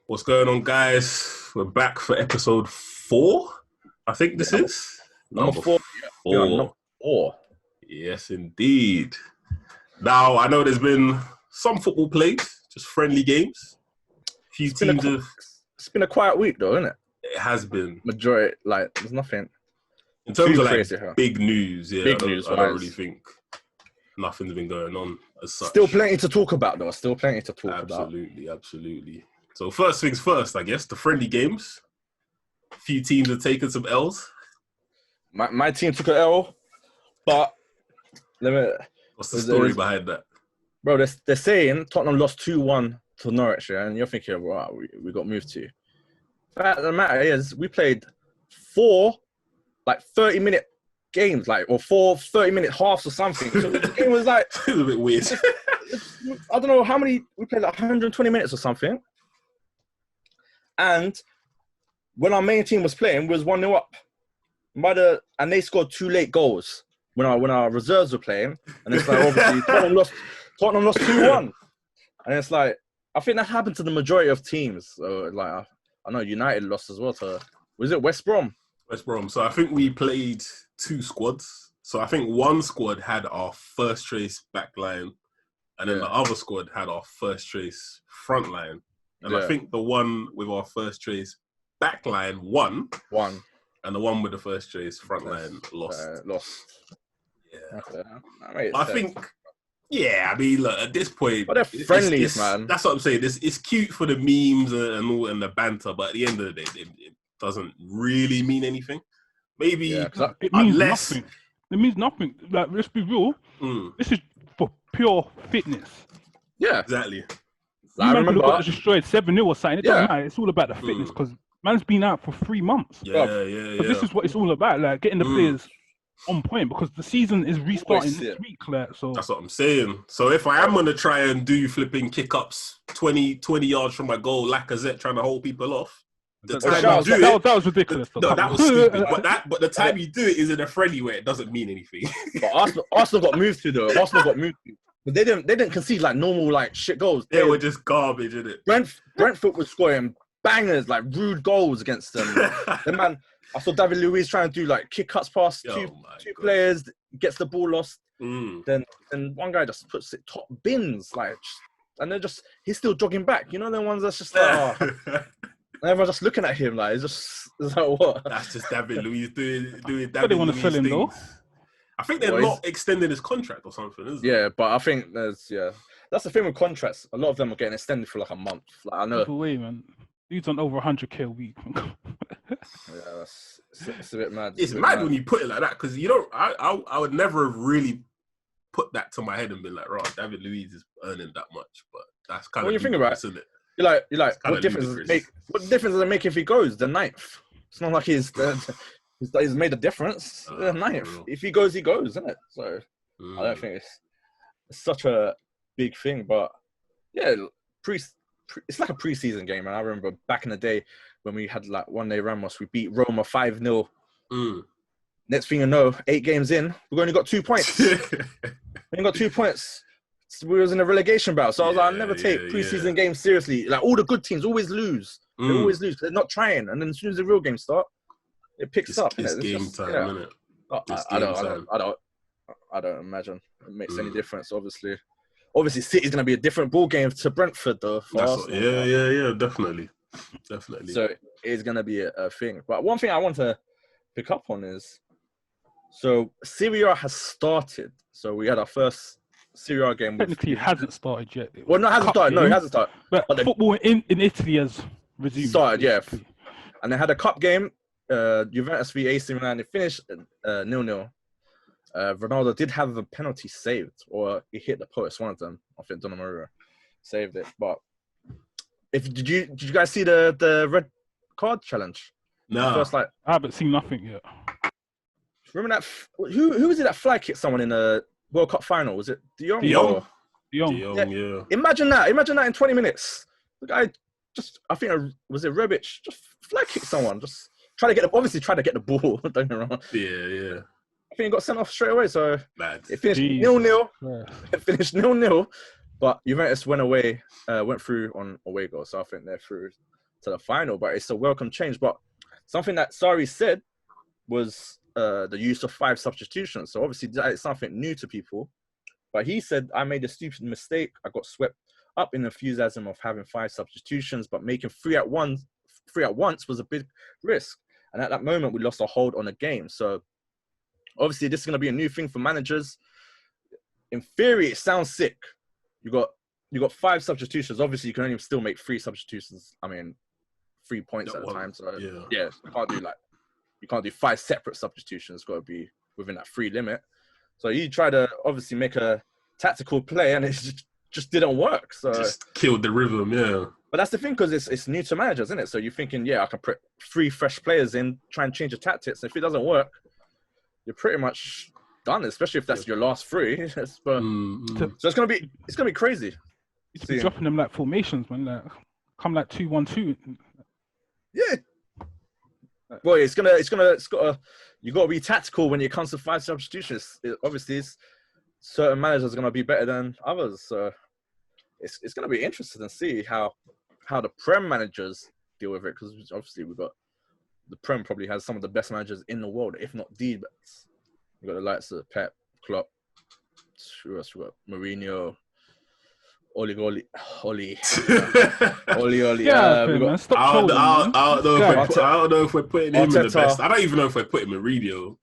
What's going on, guys? We're back for episode 4. I think this is number 4. Four. Number 4. Yes, indeed. Now, I know there's been some football played, just friendly games. Few teams have. It's been a quiet week, though, isn't it? It has been. Majority, there's nothing. In terms of crazy, big news, yeah, big I don't really think nothing's been going on as such. Still plenty to talk about, though. Absolutely. So first things first, I guess, the friendly games. A few teams have taken some L's. My team took an L, but What's the story behind that? Bro, they're saying Tottenham lost 2-1 to Norwich, yeah, and you're thinking, wow, we got moved to. Fact of the matter is, we played 4 30-minute games, or 4 30-minute halves or something. So the game was it was a bit weird. I don't know how many, we played 120 minutes or something. And when our main team was playing, we was 1-0 up. And they scored 2 late goals when our reserves were playing. And it's obviously Tottenham lost 2-1. And it's I think that happened to the majority of teams. So I know United lost as well to, was it West Brom? West Brom. So I think we played 2 squads. So I think one squad had our first trace back line, and then the other squad had our first trace front line. And I think the one with our first trace back line won. And the one with the first trace front line lost. Yeah. I think, look, at this point... But they're friendlies, man. That's what I'm saying. It's cute for the memes and the banter, but at the end of the day, it doesn't really mean anything. Maybe it means nothing. It means nothing. Let's be real. This is for pure fitness. Yeah, exactly. I remember got destroyed 7-0 or something. It doesn't matter. It's all about the fitness because man's been out for 3 months. Yeah. This is what it's all about, getting the players on point, because the season is restarting this week. So that's what I'm saying. So if I am gonna try and do flipping kick-ups 20 yards from my goal, Lacazette trying to hold people off, that was ridiculous. No, that was stupid. but the time you do it is in a friendly way. It doesn't mean anything. But Arsenal got moved to, though. But they didn't concede normal shit goals. They were just garbage, innit? Brentford was scoring bangers, rude goals against them. The man, I saw David Luiz trying to do kick-cuts past two players, gets the ball lost. Then one guy just puts it top bins, and he's still jogging back. You know the ones that's just and everyone's just looking at him it's what? That's just David Luiz doing David But they want to sell him though. I think they're not extending his contract or something, is it? Yeah, but I think that's the thing with contracts. A lot of them are getting extended for a month. I know. No way, man. Dude's on over 100k a week. It's a bit mad. It's mad when you put it like that, because I would never have really put that to my head and been right, David Luiz is earning that much, but that's kind of when you think about it, isn't it? You're like, what difference does it make if he goes the 9th? It's not like he's made a difference. The 9th. If he goes, isn't it? So I don't think it's such a big thing. But yeah, it's like a preseason game. And I remember back in the day when we had one day Ramos, we beat Roma 5-0. Next thing you know, 8 games in, we've only got 2 points. So we was in a relegation battle. So I was I never take preseason games seriously. All the good teams always lose. They always lose because they're not trying. And then as soon as the real games start, it picks up. It's game time, isn't it? I don't imagine it makes any difference. Obviously, City's gonna be a different ball game to Brentford, though. Definitely. So it is gonna be a thing. But one thing I want to pick up on is, so Serie A has started. So we had our first Serie A game. Technically, it hasn't started yet. Well, no, it hasn't started. No, it hasn't started. But football in Italy has resumed. Started, yeah. And they had a cup game. Juventus v AC Milan. It finished 0-0. Ronaldo did have a penalty saved, or he hit the post. One of them, I think Donnarumma saved it. But did you guys see the red card challenge? No, first, I haven't seen nothing yet. Remember that? Who was it that fly kicked someone in the World Cup final? Was it De Jong? De Jong, yeah. Imagine that in 20 minutes. The guy I think was it Rebic? Just fly kicked someone. Just try to get the ball. Don't get me wrong. Yeah. I think he got sent off straight away. So it finished 0-0. Yeah. It finished 0-0. But Juventus went through on away goal. So I think they're through to the final, but it's a welcome change. But something that Sarri said was the use of 5 substitutions. So obviously that is something new to people. But he said, I made a stupid mistake. I got swept up in the enthusiasm of having 5 substitutions, but making 3 at once was a big risk. And at that moment, we lost a hold on the game. So obviously this is going to be a new thing for managers. In theory, it sounds sick. You got 5 substitutions. Obviously, you can only still make 3 substitutions. I mean, 3 points at a time. So yeah, you can't do 5 separate substitutions. It's got to be within that 3 limit. So you try to obviously make a tactical play, and it just didn't work. So just killed the rhythm, yeah. But that's the thing, because it's new to managers, isn't it? So you're thinking, I can put 3 fresh players in, try and change the tactics. And if it doesn't work, you're pretty much done. Especially if that's your last 3. So it's gonna be crazy. You be dropping them like formations, man. Like come like 2-1-2. Yeah. Well, you got to be tactical when it comes to 5 substitutions. Obviously, certain managers are going to be better than others. So it's going to be interesting to see how the Prem managers deal with it, because obviously the Prem probably has some of the best managers in the world, if not the best. You got the likes of Pep, Klopp, who else we got? Mourinho. Oli. Yeah, man, stop trolling, I don't know if we're putting him in the best. I don't even know if we're putting Mourinho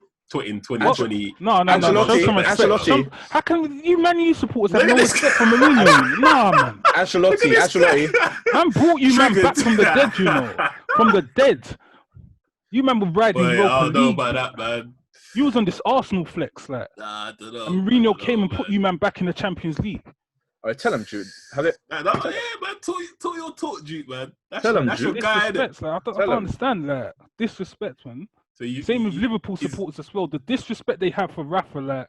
in 2020. No. Ancelotti. How can you Man U supporters have no respect for Mourinho? Nah, man. Ancelotti. Man brought you man back from the dead, you know. From the dead. You man were riding Europa I don't know League. about that, man. You was on this Arsenal flex, like. Nah, I don't know. And Mourinho came and put you man back in the Champions League. All right, tell him, Jude. Have it. Man, talk your talk, Jude, man. That's your guy. Like, I don't understand that. Disrespect, man. So same with Liverpool supporters as well. The disrespect they have for Rafa, like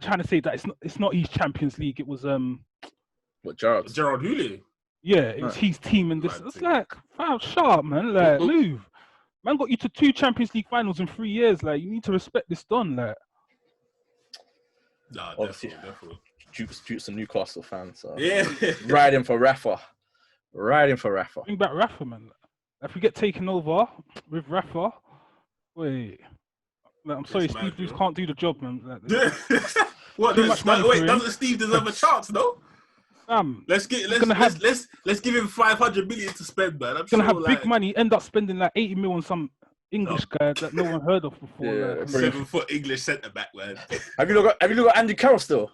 trying to say that it's not his Champions League. It was Gerard Houllier. Yeah, it was his team, and this. It's like, wow, sharp, man. Like, move. Man got you to 2 Champions League finals in 3 years. Like, you need to respect this Don. Like, nah, definitely. Duke's a Newcastle fan, so yeah, riding for Rafa. Bring back Rafa, man. If we get taken over with Rafa, wait. Like, I'm sorry, Steve Bruce can't do the job, man. Like, what? Doesn't Steve deserve a chance, though? Let's give him 500 million to spend, man. I'm gonna have big money. End up spending like 80 million on some English guy that no one heard of before. Yeah, like. 7-foot English centre back, man. Have you looked at Andy Carroll still?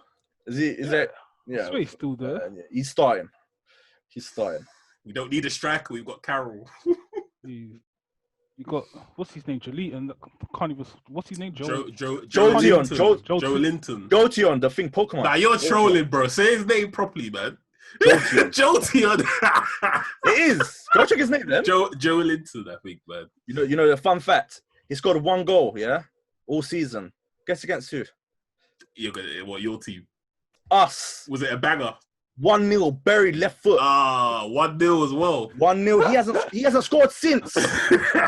Is that? Yeah, so he's still there. Yeah. He's starting. We don't need a striker. We've got Carroll. You got what's his name? Jolinton. Can't even. What's his name? Joe Linton. Jolteon, the thing Pokemon. Nah, you're trolling, bro. Say his name properly, man. Jolteon. It is. Go check his name, then. Joe Linton, I think, man. You know the fun fact. He scored 1 goal, yeah, all season. Guess against who? Your team? Us. Was it a banger? 1-0, buried left foot. 1-0 as well. 1-0. He hasn't scored since.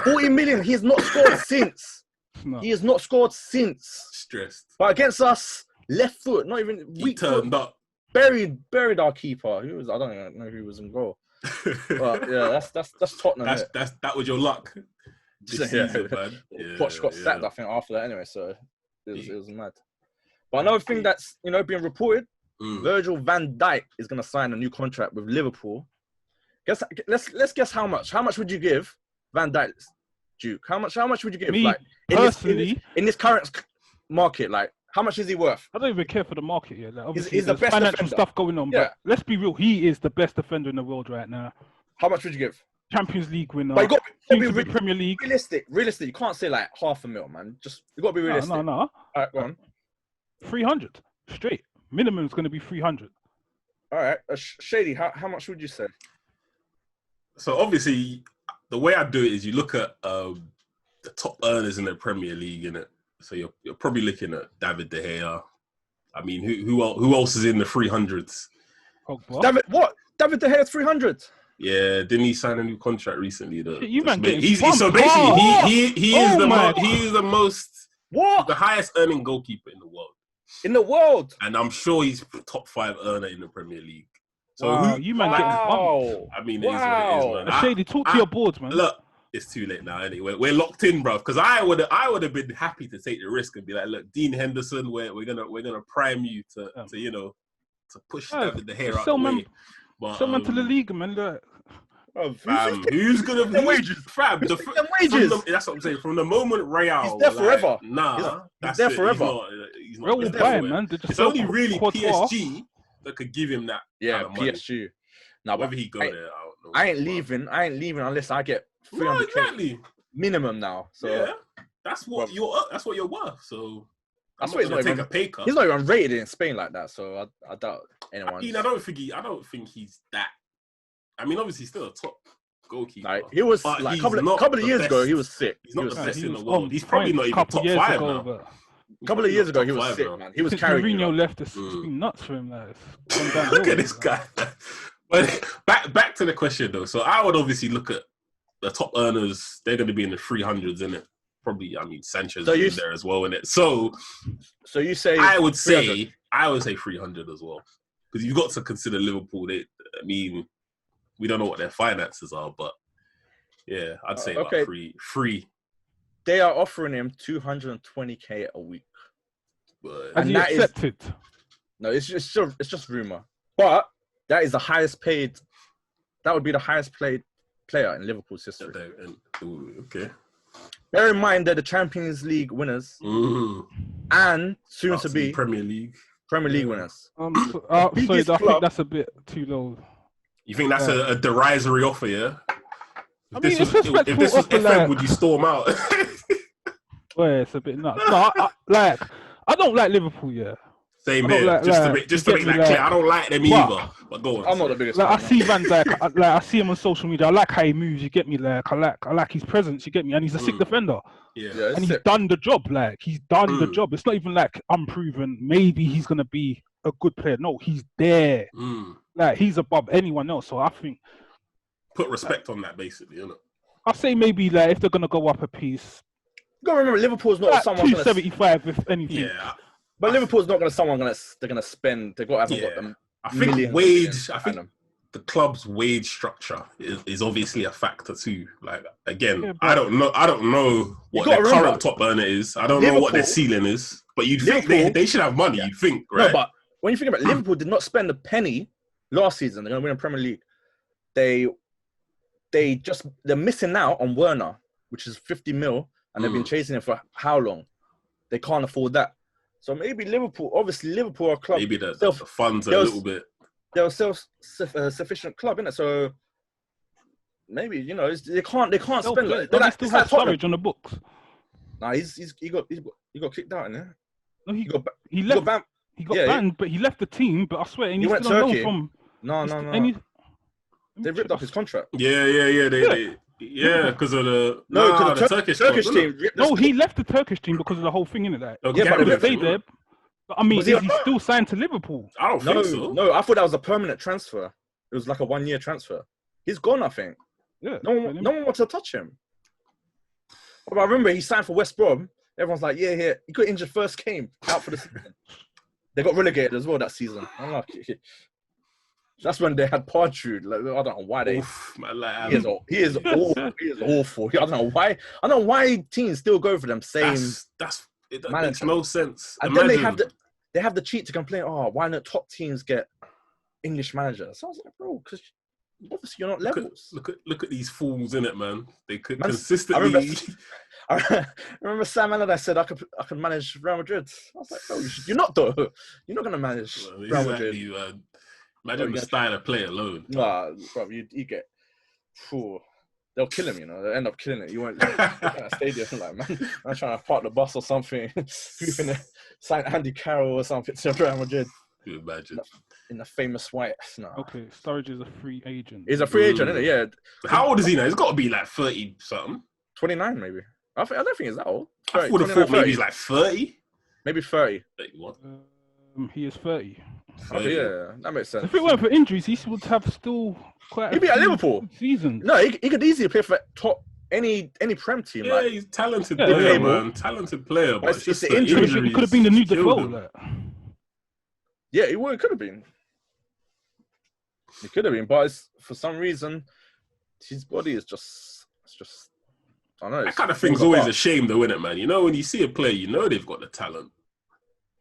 40 million. He has not scored since. No. He has not scored since. Stressed. But against us, left foot, not even weak. He turned up. Buried our keeper. I don't even know who was in goal. But yeah, that's Tottenham. That was your luck. This season, man. Poch got sacked, I think, after that anyway. So it was mad. But another thing that's being reported, Virgil van Dijk is going to sign a new contract with Liverpool. Let's guess how much. How much would you give Van Dijk, Duke? How much would you give? Me, like personally, in this current market, like how much is he worth? I don't even care for the market yet. Like, obviously, he's the best financial defender. stuff going on, but let's be real. He is the best defender in the world right now. How much would you give? Champions League winner. But you got to be Premier League. Realistic. You can't say like $500,000, man. You got to be realistic. No. All right, go on. 300 straight. Minimum is going to be 300. All right, Shady. How much would you say? So obviously, the way I do it is you look at the top earners in the Premier League, innit? So you're probably looking at David De Gea. I mean, who else is in the 300s? David De Gea 300? Yeah, didn't he sign a new contract recently? Though. You man getting so basically, he is the most the highest earning goalkeeper in the world. In the world, and I'm sure he's top 5 earner in the Premier League. So you man getting bumped. I mean, it is what it is, man. Shady, talk to your boards, man. Look, it's too late now. Anyway, we're locked in, bro. Because I would have been happy to take the risk and be like, look, Dean Henderson, we're gonna prime you to push the hair out the way. But someone to the league, man. Look. Who's gonna wages? Fam, wages. That's what I'm saying. From the moment Real, he's there forever. He's there forever. He's not Real buy him, man. It's only really PSG that could give him that. Yeah, kind of money. PSG. Now, whether he go there, I don't know. I ain't leaving unless I get 300k minimum now. So yeah, that's what you're worth. So that's why he's not take a pay cut. He's not even rated in Spain like that. So I doubt anyone. I mean, I don't think he's that. I mean, obviously, he's still a top goalkeeper. Like, he was like a couple of years ago. He was sick. He's not the best in the world. He's probably not even top 5 now. A couple of years ago, he was sick, man. He was carrying. Mourinho left, it's been nuts for him. Look at this guy. But back to the question though. So I would obviously look at the top earners. They're going to be in the 300s, isn't it? Probably. I mean, Sanchez is in there as well, isn't it? So you say I would say 300 as well, because you've got to consider Liverpool. We don't know what their finances are, but yeah, I'd say about free. They are offering him 220k a week. Has he accepted? No, it's just rumor. But that is the highest paid. That would be the highest paid player in Liverpool's history. Okay. Bear in mind they're the Champions League winners and soon to be Premier League winners. Sorry, I think that's a bit too low. You think that's a derisory offer, yeah? If this was FM, would you storm out? Well, it's a bit nuts. No, I don't like Liverpool, yeah. Same here. Just to make that clear, I don't like them either. But go on. I'm not the biggest. I see Van Dijk. I see him on social media. I like how he moves. You get me? I like his presence. You get me? And he's a sick defender. Yeah. And he's done the job. He's done the job. It's not even unproven. Maybe he's gonna be a good player. No, he's there. He's above anyone else. So I think put respect on that, basically, isn't it? I say maybe if they're gonna go up a piece. You gotta remember, Liverpool's not someone 275 if anything. Yeah. But Liverpool's not they're gonna spend. They've got to have them. I think the club's wage structure is obviously a factor too. Like again, I don't know what their current top earner is. I don't know what their ceiling is. But you'd think they should have money. You'd think, right? No, but when you think about it, Liverpool did not spend a penny last season. They're gonna win a Premier League. They're missing out on Werner, which is 50 mil, and they've been chasing him for how long? They can't afford that. So maybe Liverpool are a club. Maybe the funds are a little bit. They're a self-sufficient club, isn't it? So maybe they can't spend. They still have Sturridge on the books. Nah, he got kicked out, innit? No, he left. He got banned, but he left the team. But I swear, and he went Turkey. No. They ripped up his contract. Yeah. Because of the Turkish team. No, he left the Turkish team because of the whole thing, innit? But he stayed there. But I mean, is he still signed to Liverpool? I don't think so. No, I thought that was a permanent transfer. It was like a 1-year transfer. He's gone, I think. Yeah. No one wants to touch him. But I remember he signed for West Brom. Everyone's like, yeah. He got injured first game, out for the season. They got relegated as well that season. I'm like, that's when they had Partridge. I don't know why they. He is awful. I don't know why. I don't know why teams still go for them same. It makes no sense. And then they have the cheat to complain. Oh, why don't top teams get English managers? So I was like, bro, because obviously you're not levels. Look at these fools in it, man. They could consistently. I remember Sam Allardyce said I could manage Real Madrid. I was like, bro, you're not though. You're not gonna manage Real Madrid. Imagine the style of play alone. Nah, bro, you get. They'll kill him, They'll end up killing it. You won't in a stadium like, man, I'm trying to park the bus or something. Sign Andy Carroll or something to Real Madrid. Can you imagine? In the famous white. No. Okay, Sturridge is a free agent. He's a free agent, isn't it? Yeah. How old is he now? He's got to be like 30 something. 29 maybe. I don't think he's that old. 30, I would have thought maybe he's like 30. Maybe 30. 31. He is 30. Oh, yeah, that makes sense. If it weren't for injuries, he would have still quite. He'd be at Liverpool season. No, he could easily play for top any Prem team. Yeah, he's talented player, man. Talented player, but it's just the injuries. He could have been the new Defoe. Yeah, he could have been. He could have been, but for some reason, his body is just. I don't know. That kind of thing's always a shame, though, isn't it, man? You know, when you see a player, you know they've got the talent,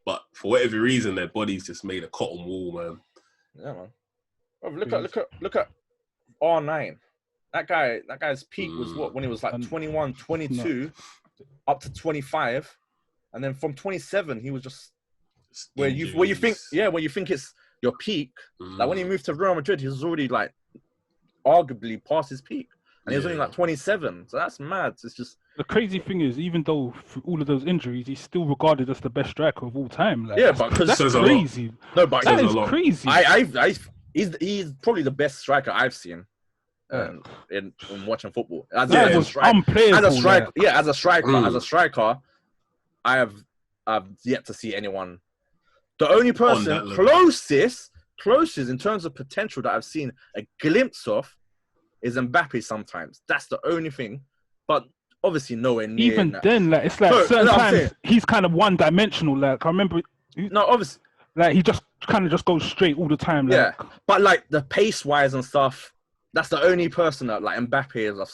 but for whatever reason, their body's just made a cotton wool, man. Yeah, man. Oh, look at R9. That guy's peak was what, when he was like 21, 22, up to 25, and then from 27 he was just where you think it's your peak. Like when he moved to Real Madrid, he was already like arguably past his peak, and he was only like 27. So that's mad. It's just the crazy thing is, even though through all of those injuries, he's still regarded as the best striker of all time. Like, yeah, but that's crazy. No, but that is crazy. He's probably the best striker I've seen. In watching football, as a striker, I have yet to see anyone. The only person closest in terms of potential that I've seen a glimpse of is Mbappe. Sometimes that's the only thing, but obviously nowhere near. Even then, like it's like certain times he's kind of one-dimensional. Like I remember, obviously, like he just goes straight all the time. Like. Yeah, but like the pace-wise and stuff. That's the only person that like Mbappe I've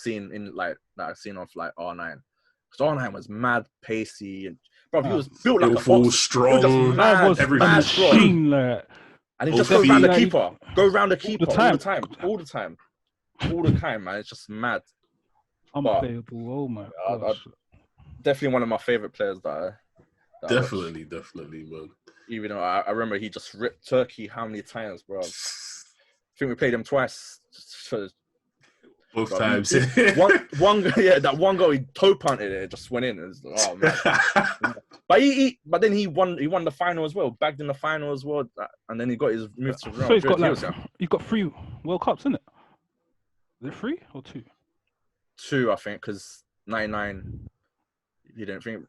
seen of like R9. Because R9 was mad pacey and bro, he was built like a box. Strong, mad machine, like, and he just goes around the keeper, all the time, man. It's just mad. Unplayable. Oh my gosh. Definitely one of my favorite players that definitely, man. Even though I remember he just ripped Turkey how many times, bro? I think we played him twice. Both times. That one goal he toe punted it just went in. It was like, oh man. but then he won the final as well, bagged in the final as well, and then he got his move to Real Madrid. He's got 3 World Cups, isn't it? Is it 3 or 2? 2, I think, because 99. You don't think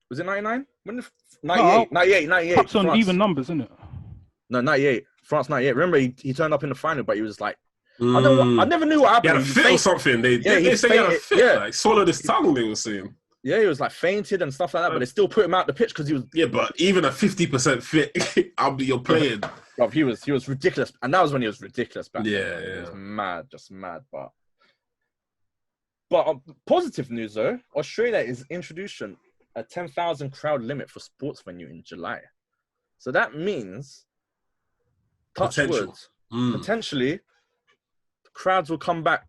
was it 99? When 98. Cups on even numbers, isn't it? No, 98. France 98. Remember, he turned up in the final, but he was like, I never knew what happened. He had a fit or something. They say he had a fit. Yeah. Like swallowed his tongue, they were saying. Yeah, he was like fainted and stuff like that, but they still put him out the pitch because he was. Yeah, but even a 50% fit, you're playing. Bro, he was ridiculous, and that was when he was ridiculous back then. Yeah. He was mad, just mad. But positive news though, Australia is introducing a 10,000 crowd limit for sports venue in July. So that means, potentially, crowds will come back.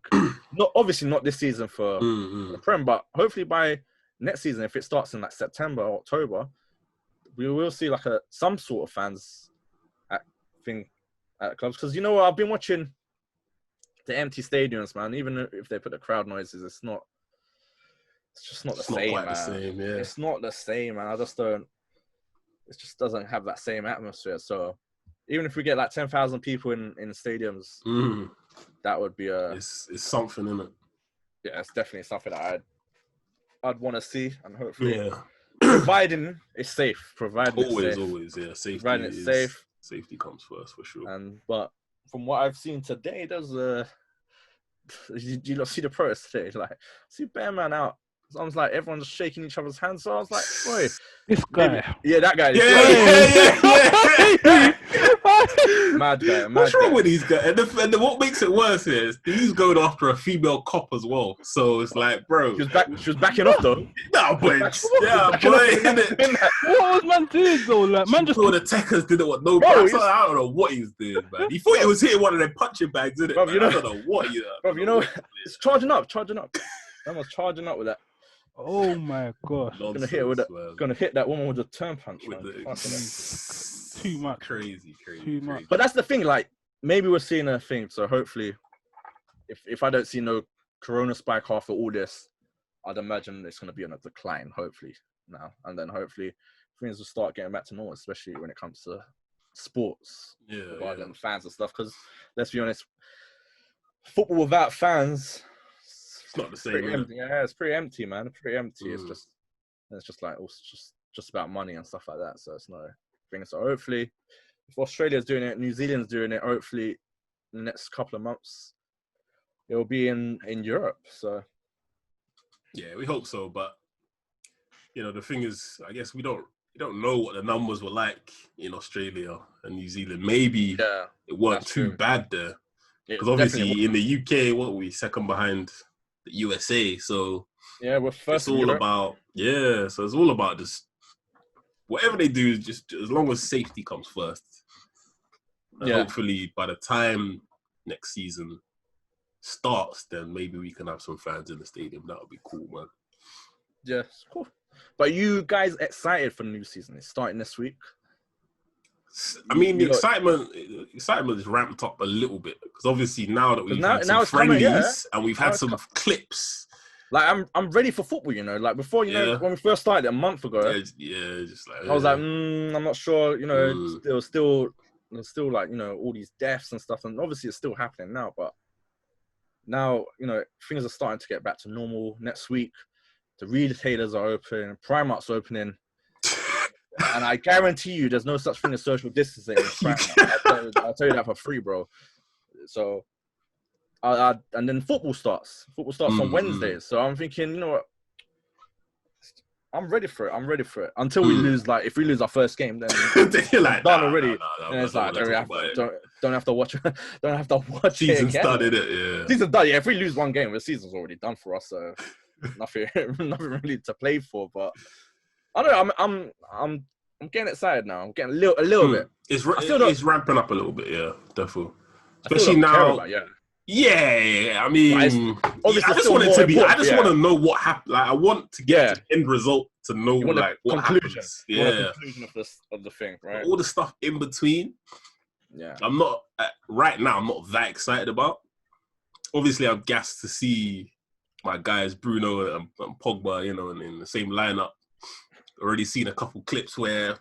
Obviously not this season for the Prem, but hopefully by next season, if it starts in like September or October, we will see like some sort of fans at clubs. Because you know what, I've been watching the empty stadiums, man. Even if they put the crowd noises, it's just not the same, man. It's not the same, man. It just doesn't have that same atmosphere. So even if we get like 10,000 people in stadiums, that would be it's something, isn't it? Yeah, it's definitely something that I'd want to see, and hopefully, providing it's safe. Always, yeah. Safety comes first for sure. But from what I've seen today, there's did you not see the protest today? Like, see Bear Man out. So I was like, everyone's shaking each other's hands. So I was like, boy, this guy. That guy. Mad guy. What's wrong with these guys? And what makes it worse is he's going after a female cop as well. So it's like, bro. She was backing off though. No, boy. What was man doing though? Like, man just. The attackers didn't want no bro, I don't know what he's doing, man. He thought he was hitting one of them punching bags, didn't it? Bro, I don't know what he Bro, it's charging up. Man was charging up with that. Oh my gosh! Gonna hit that woman with a turn punch. Too much. Crazy. Too much. But that's the thing. Like, maybe we're seeing a thing. So hopefully, if I don't see no corona spike after all this, I'd imagine it's gonna be on a decline. Hopefully now, and then hopefully things will start getting back to normal, especially when it comes to sports, rather than fans and stuff. Because let's be honest, football without fans. It's not the same. It's pretty empty, man. It's pretty empty. It's just like it's just about money and stuff like that. So it's no thing. So hopefully, if Australia's doing it, New Zealand's doing it, hopefully in the next couple of months, it'll be in Europe. So yeah, we hope so. But the thing is, I guess we don't you don't know what the numbers were like in Australia and New Zealand. Maybe it weren't too bad there. Because obviously in the UK, what were we? Second behind the USA. So we're first. It's all about So it's all about just whatever they do. Just as long as safety comes first. And hopefully by the time next season starts, then maybe we can have some fans in the stadium. That would be cool, man. Yes, cool. But you guys excited for the new season? It's starting this week. I mean, the excitement is ramped up a little bit because obviously now that we've had some friendlies and we've had some clips. Like I'm ready for football, you know. Like before, you know, when we first started a month ago, just like I was like, I'm not sure, you know. There was still like, you know, all these deaths and stuff, and obviously it's still happening now. But now, you know, things are starting to get back to normal. Next week, the retailers are open, Primark's opening. And I guarantee you, there's no such thing as social distancing. I'll tell you that for free, bro. So, and then football starts. Football starts on Wednesdays. So I'm thinking, you know what? I'm ready for it. Until we lose, like, if we lose our first game, then you're like, done already. And it's like, don't have to watch. Don't have to watch. Season's done, yeah. Season's done. Yeah, if we lose one game, the season's already done for us. So nothing really to play for. But I don't know. I'm getting excited now. I'm getting a little bit. It's ramping up a little bit, yeah, definitely. Especially now. I mean, obviously, I just want it to be. I just want to know what happened. Like, I want to get the end result to know like what happens. The conclusion of the thing, right? But all the stuff in between. Yeah, I'm not right now. I'm not that excited about. Obviously, I'm gassed to see my guys Bruno and Pogba, you know, in the same lineup. Already seen a couple clips where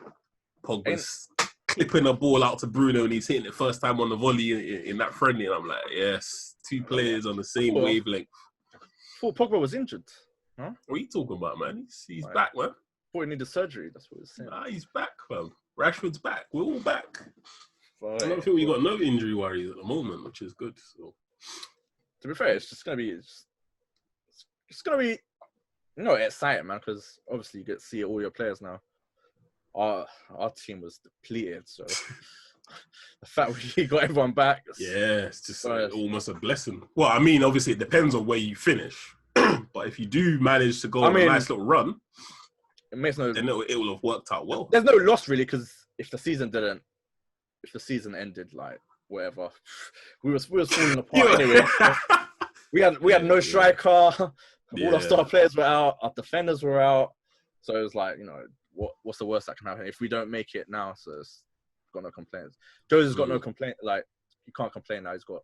Pogba's clipping a ball out to Bruno and he's hitting it first time on the volley in that friendly. And I'm like, yes, two players on the same wavelength. Thought Pogba was injured. Huh? What are you talking about, man? He's back, man. Thought he needed surgery. That's what he's saying. Nah, he's back, fam. Rashford's back. We're all back. I don't think we got no injury worries at the moment, which is good. So, to be fair, it's just gonna be, you know, exciting, man, because obviously you get to see all your players now. Our team was depleted, so the fact we got everyone back. It's just almost a blessing. Well, I mean, obviously it depends on where you finish, but if you do manage to go on a nice little run, it makes no. Then it will have worked out well. There's no loss really, because if the season ended like whatever, we was falling apart anyway. We had no striker. All our star players were out. Our defenders were out. So it was like, you know, what's the worst that can happen if we don't make it now? So it's got no complaints. Jose's got no complaint. Like, you can't complain now. He's got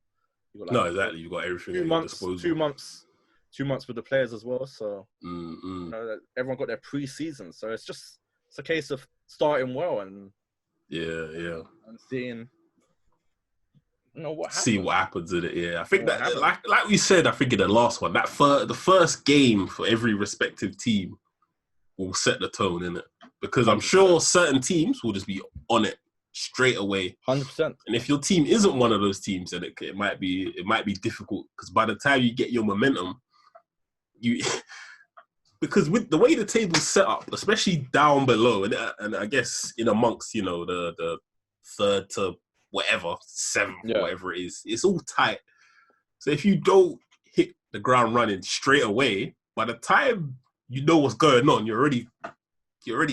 like, no, exactly. You've got everything. 2 months. 2 months with the players as well. So you know, everyone got their pre-season. So it's a case of starting well and and seeing. You know, what happens. See what happens in it. Yeah, I think that, like we said, I think in the last one, the first game for every respective team will set the tone, innit? Because I'm sure certain teams will just be on it straight away, 100%. And if your team isn't one of those teams, then it might be difficult. Because by the time you get your momentum, because with the way the table's set up, especially down below, and I guess in amongst, you know, the third to whatever, seventh, whatever it is, it's all tight. So if you don't hit the ground running straight away, by the time you know what's going on, you're already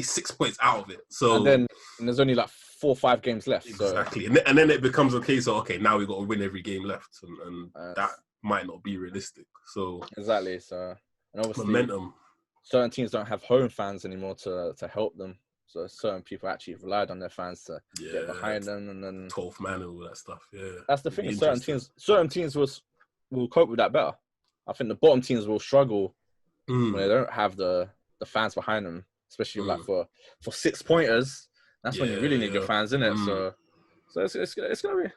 6 points out of it. So and there's only like 4 or 5 games left. Exactly, so. And then it becomes a case of, okay, now we got to win every game left, and that might not be realistic. So exactly. So, and obviously momentum. Certain teams don't have home fans anymore to help them. So certain people actually relied on their fans to get behind them, and then 12th man and all that stuff. Yeah, that's the thing. Certain teams will cope with that better. I think the bottom teams will struggle when they don't have the fans behind them, especially like for 6 pointers. That's when you really need your fans in it. So it's gonna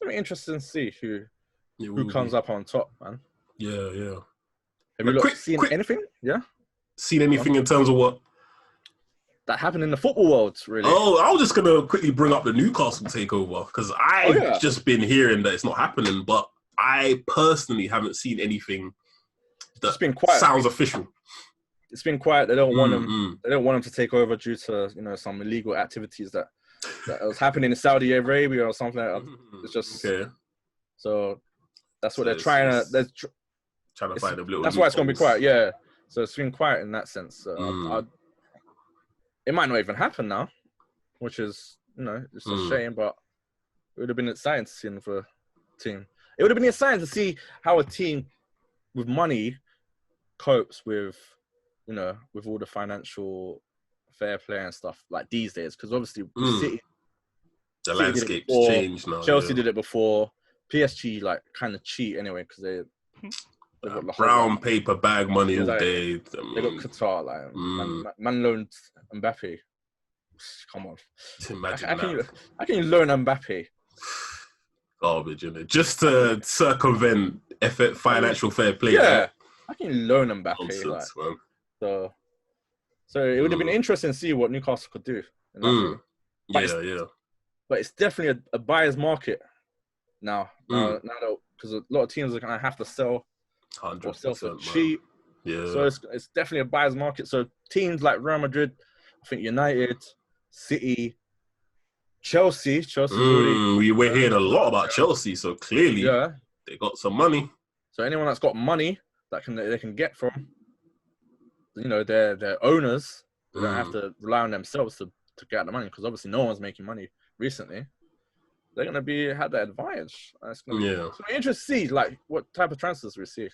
be interesting to see who comes up on top, man. Yeah. Have you seen anything? Yeah. Seen anything in terms of what? That happened in the football world, really. Oh, I was just going to quickly bring up the Newcastle takeover, because I've just been hearing that it's not happening, but I personally haven't seen anything that been quiet. Sounds official. it's been quiet. They don't want him. They don't want him to take over due to some illegal activities that was happening in Saudi Arabia or something like that. It's just so that's what they're trying to. They're trying to find a little. That's why it's gonna be quiet. Yeah. So it's been quiet in that sense. So it might not even happen now, which is it's a shame. But it would have been exciting to see him for a team. It would have been exciting to see how a team with money copes with with all the financial fair play and stuff like these days, because obviously City, the landscape's changed now. Chelsea did it before. PSG kind of cheat anyway because they got the brown paper bag money all day. They got Qatar man loaned Mbappe. Come on, imagine how can you loan Mbappe? Garbage, isn't it? Just to circumvent financial fair play. Yeah, I can loan Mbappe. Nonsense, so it would have been interesting to see what Newcastle could do. But it's definitely a buyer's market now. Now because a lot of teams are gonna have to sell 100%, or sell for cheap. Yeah. So it's definitely a buyer's market. So teams like Real Madrid, I think United, City, Chelsea. We're hearing a lot about Chelsea, so clearly they got some money. So anyone that's got money that they can get from, their owners, they don't have to rely on themselves to get the money, because obviously no one's making money recently. They're gonna have that advantage. It's gonna be interesting to see what type of transfers we see.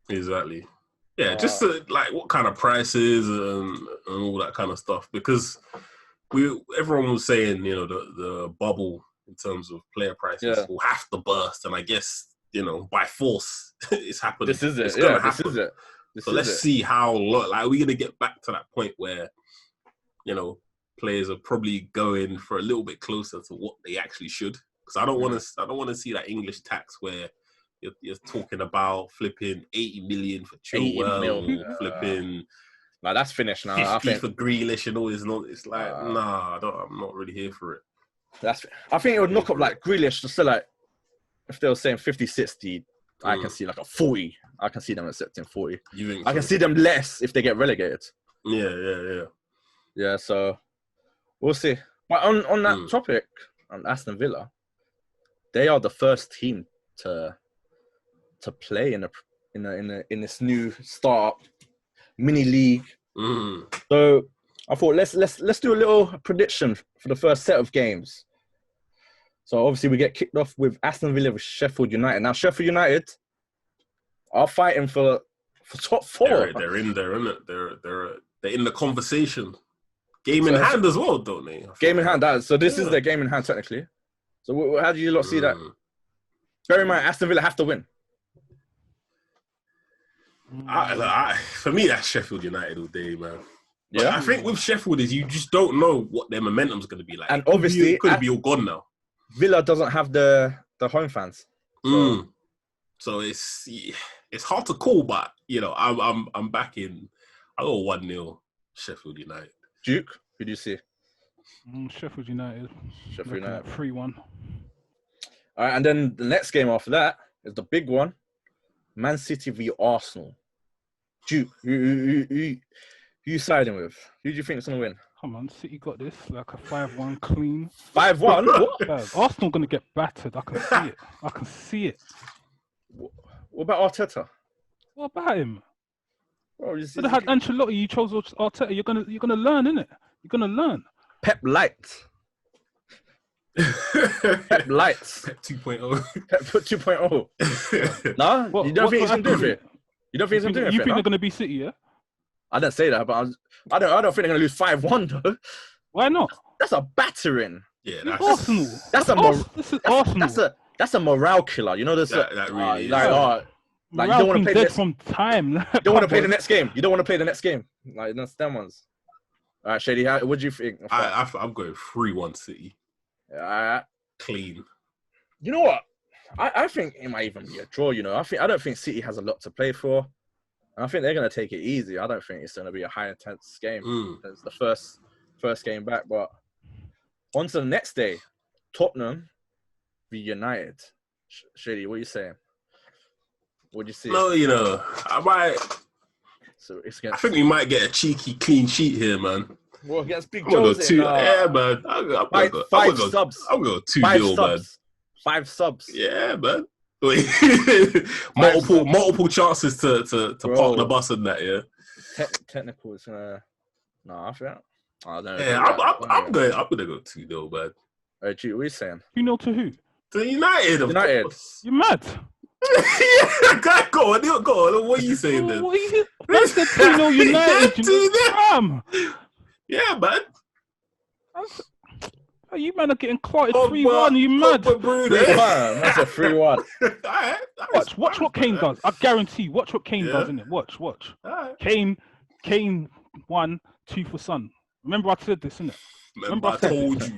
Exactly. Yeah, just what kind of prices and all that kind of stuff, because everyone was saying the bubble in terms of player prices will have to burst, and I guess by force it's happening. This is it. It's gonna happen. So let's see how long. We're gonna get back to that point where players are probably going for a little bit closer to what they actually should. Because I don't want to see that English tax where you're talking about flipping 80 million for Chilwell, flipping. That's finished now. 50 for Grealish and all this. It's I'm not really here for it. I think it would knock up Grealish to still if they were saying 50, 60, I can see a 40. I can see them accepting 40. I can see them less if they get relegated. Yeah, so we'll see. But on that topic, on Aston Villa, they are the first team to play in this new start mini league. So I thought let's do a little prediction for the first set of games. So obviously we get kicked off with Aston Villa with Sheffield United. Now Sheffield United are fighting for top 4. They're in there, isn't it? They're in the conversation. Game in hand as well, don't they? Game in hand. So this is their game in hand technically. So how do you lot see that? Bear in mind, Aston Villa have to win. For me, that's Sheffield United all day, man. But I think with Sheffield is you just don't know what their momentum's going to be like. And obviously, it could be all gone now. Villa doesn't have the home fans. So it's hard to call, but I'm backing. I go 1-0 Sheffield United. Duke, who do you see? Sheffield United. 3-1. All right, and then the next game after that is the big one: Man City v Arsenal. Duke, who you siding with? Who do you think is going to win? Come on, City got this, a 5-1 clean. 5-1? What? Arsenal going to get battered. I can see it. What about Arteta? What about him? Bro, you had Ancelotti, you chose Arteta. You're gonna learn, innit? You're gonna learn. Pep Light. Pep Lights. Pep 2.0. Pep 2.0. No? You don't think he's going to do it? You don't think he's going to do it? You think they're going to be City, yeah? I didn't say that, but I don't think they're going to lose 5-1, though. Why not? That's a battering. Yeah, that's Arsenal. This is Arsenal. That's a morale killer. You know this. That really is. You don't want to play from time. You don't want to play the next game. You don't want to play the next game. That's them ones. All right, Shady, what do you think? I'm going 3-1 City. Clean. You know what? I think it might even be a draw. I don't think City has a lot to play for. And I think they're going to take it easy. I don't think it's going to be a high intense game. It's the first game back. But on to the next day, Tottenham v United. Shady, what are you saying? What do you see? No, I So it's against... I think we might get a cheeky clean sheet here, man. Well, against Big Joe's yeah, man. I'm gonna go 2-0, man. 5 subs. Yeah, man. multiple chances to park the bus and that, yeah. Technical is gonna... No, I feel... I don't know. Yeah, I'm gonna go 2-0, man. Hey, G, what are you saying? 2-0 to who? To United, of course. You're mad. Yeah, go on. What are you saying then? That's the 2-0 United. Yeah, man. You man are getting clotted 3-1. You mad? 3-1. That's a 3-1. Right. Watch what Kane does. I guarantee. Watch what Kane does, innit? Watch. Right. Kane 1-2 for Son. Remember I said this, innit? Remember I told you.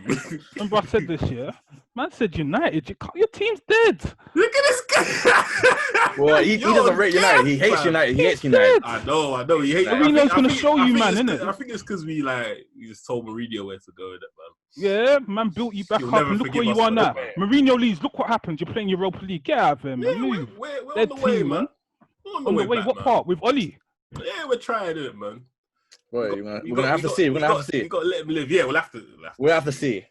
Remember I said this, yeah? Man said United. Your team's dead. Look at this guy. Well, he doesn't rate United. He hates United. He hates United. I know. He hates. Mourinho's gonna show you, man, innit? I think it's because we just told Mourinho where to go, man. Yeah, man built you back up, and look where you are now. Mourinho leaves. Look what happens. You're playing Europa League. Get out of here, man. Yeah, we're on the way, man. On the way. What part? With Oli? Yeah, we're trying it, man. We're gonna have to see. We're gonna have to see. We got to let him live. Yeah, we'll have to. We'll have to see.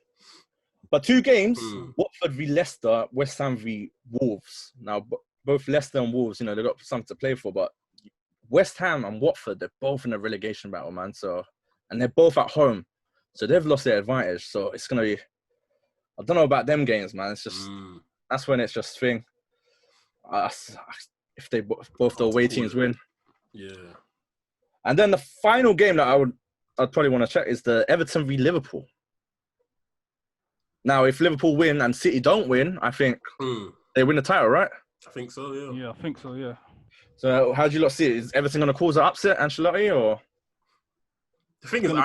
But 2 games: Watford v Leicester, West Ham v Wolves. Now, both Leicester and Wolves, they've got something to play for. But West Ham and Watford, they're both in a relegation battle, man. So, and they're both at home, so they've lost their advantage. So it's gonna be. I don't know about them games, man. It's just that's when it's just thing. If they both the away teams win. Yeah. And then the final game that I'd probably want to check is the Everton v Liverpool. Now, if Liverpool win and City don't win, I think they win the title, right? I think so, yeah. Yeah, I think so, yeah. So how do you lot see it? Is Everton going to cause an upset, Ancelotti, or? The thing is, go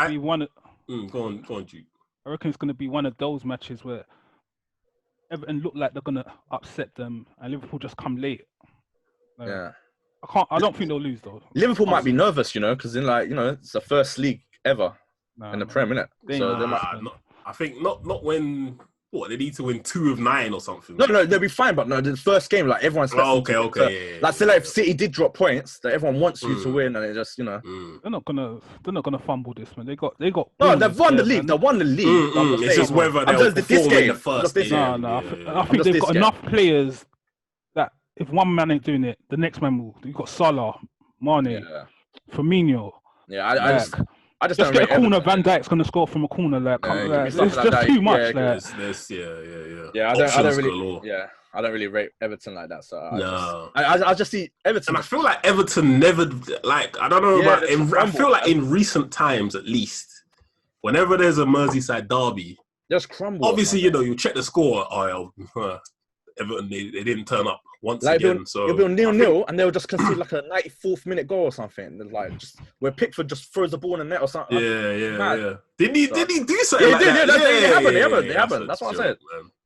on, Duke. I reckon it's going to be one of those matches where Everton look like they're going to upset them and Liverpool just come late. Yeah. I don't think they'll lose though. Liverpool might be nervous, because it's the first league ever in the Prem, isn't it? So they might. I think not when they need to win 2 of 9 or something. No, they'll be fine. But no, the first game, like everyone's. Okay. Like say, if City did drop points, that everyone wants you to win, and it just They're not gonna fumble this, man. They got. No, they've won the league. Man. They won the league. It's just whether they'll perform in the first. I think they've got enough players that if one man ain't doing it, the next man will. You've got Salah, Mane, Firmino. Yeah, I just get a corner. Van Dijk's gonna score from a corner. It's just too much. Yeah, I don't really rate Everton like that. So I just see Everton. And I feel like Everton never I don't know about. I feel like in recent times, at least, whenever there's a Merseyside derby, just crumble. Obviously, you check the score. Everton they didn't turn up once again. So it'll be 0-0, and they'll just concede like a 94th minute goal or something. Like just where Pickford just throws the ball in the net or something. Yeah. Did he do something? They happened. That's what I said.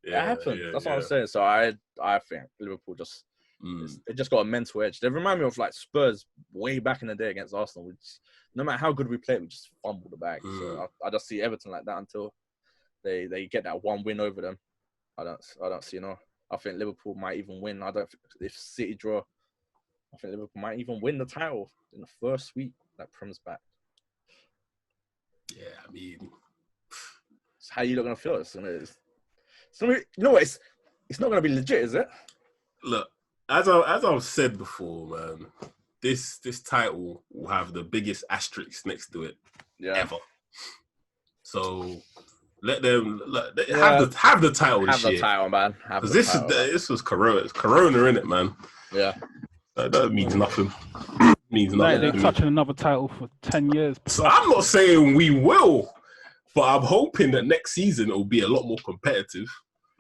It happened. That's what I'm saying. So I think Liverpool just they just got a mental edge. They remind me of like Spurs way back in the day against Arsenal. Which no matter how good we played, we just fumbled the bag. So I just see Everton like that until they get that one win over them. I don't see I think Liverpool might even win. If City draw, I think Liverpool might even win the title in the first week that Prem's back. Yeah, I mean, so how you not gonna feel? It's not gonna be legit, is it? Look, as I've said before, man, this title will have the biggest asterisk next to it ever. So. Let them have the title this year. Have the title, man. This was Corona. It's Corona, innit, man? Yeah. That means nothing. They're touching another title for 10 years. So I'm not saying we will, but I'm hoping that next season it will be a lot more competitive.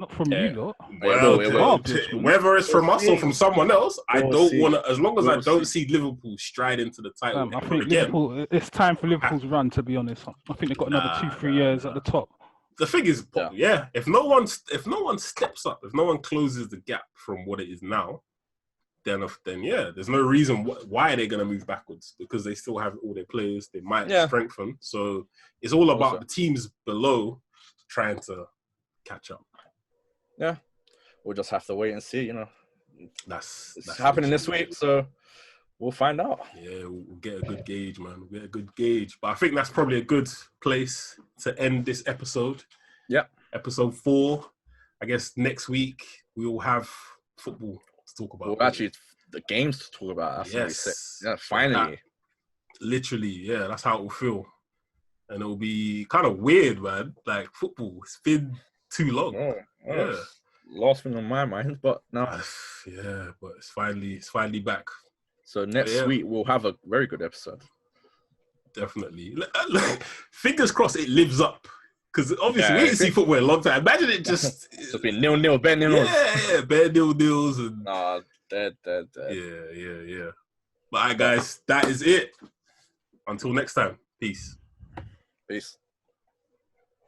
Not from you, though. Well, whether it's from us or from someone else, I don't want to. As long as I don't see Liverpool stride into the title I think again. It's time for Liverpool's run. To be honest, I think they've got another 2-3 years at the top. The thing is, if no one steps up, if no one closes the gap from what it is now, then there's no reason why they're going to move backwards, because they still have all their players. They might strengthen. So it's all about the teams below trying to catch up. Yeah, we'll just have to wait and see. That's happening this week. So We'll find out. Yeah, we'll get a good gauge, man. We'll get a good gauge. But I think that's probably a good place to end this episode. Yeah. Episode 4. I guess next week we will have football to talk about. Well, actually, the games to talk about. Yes. Yeah, finally. Literally, yeah, that's how it will feel. And it'll be kind of weird, man. Like, football, it's been too long. Yeah. Last thing on my mind, but now. Yeah, but it's finally back. So next week we'll have a very good episode. Definitely. Fingers crossed it lives up. Because obviously we didn't see football in a long time. Imagine it just... It's been 0-0, bare 0-0. Yeah, bare 0-0s. And... Nah, dead. Yeah. But all right, guys, that is it. Until next time. Peace.